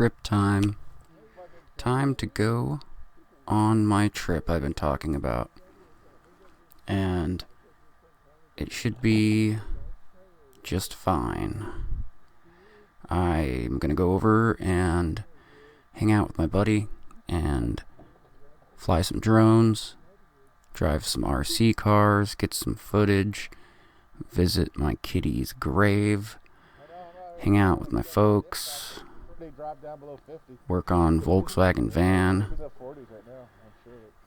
trip time. Time to go on my trip I've been talking about. And it should be just fine. I'm gonna go over and hang out with my buddy and fly some drones, drive some RC cars, get some footage, visit my kitty's grave, hang out with my folks, work on Volkswagen van,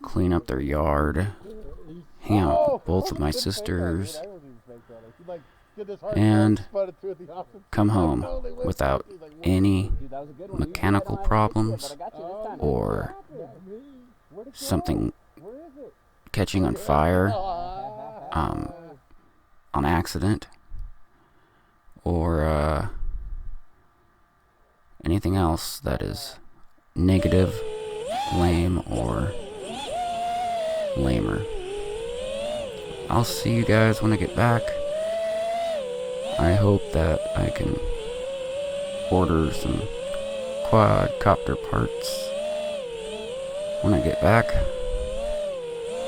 clean up their yard, hang out with both of my sisters, and come home without any mechanical problems or something catching on fire on accident or anything else that is negative, lame, or lamer. I'll see you guys when I get back. I hope that I can order some quadcopter parts when I get back.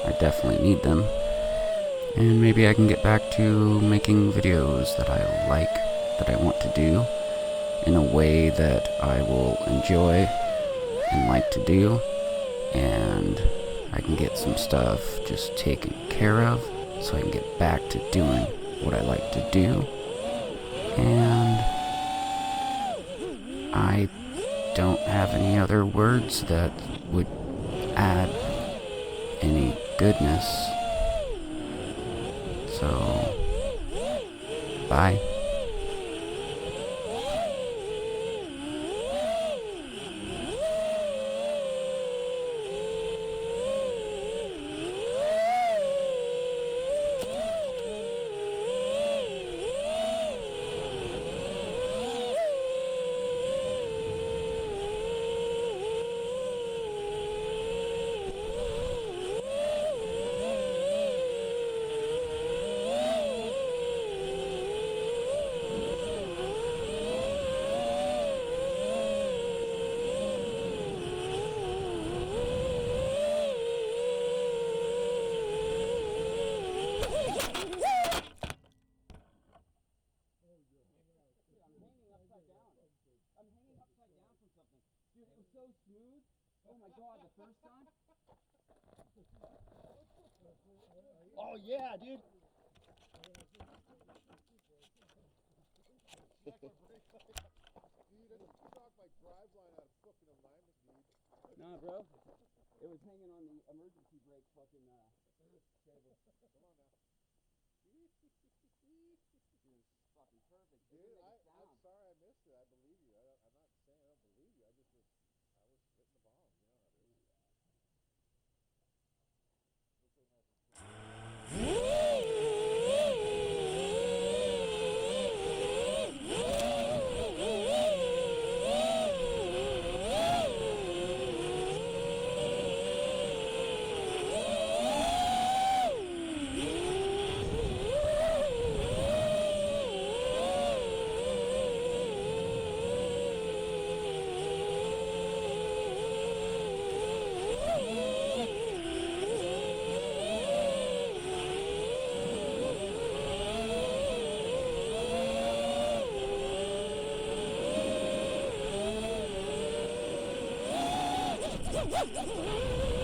I definitely need them. And maybe I can get back to making videos that I like, that I want to do, in a way that I will enjoy and like to do. And I can get some stuff just taken care of so I can get back to doing what I like to do. And I don't have any other words that would add any goodness. So, bye. Oh yeah, dude. Nah, bro. It was hanging on the emergency brake fucking cable. Come on now. Dude, fucking perfect. Dude, I'm sorry I missed it. I believe you. I'm not saying I don't believe you. I was hitting the bomb. You know how it is. Woo!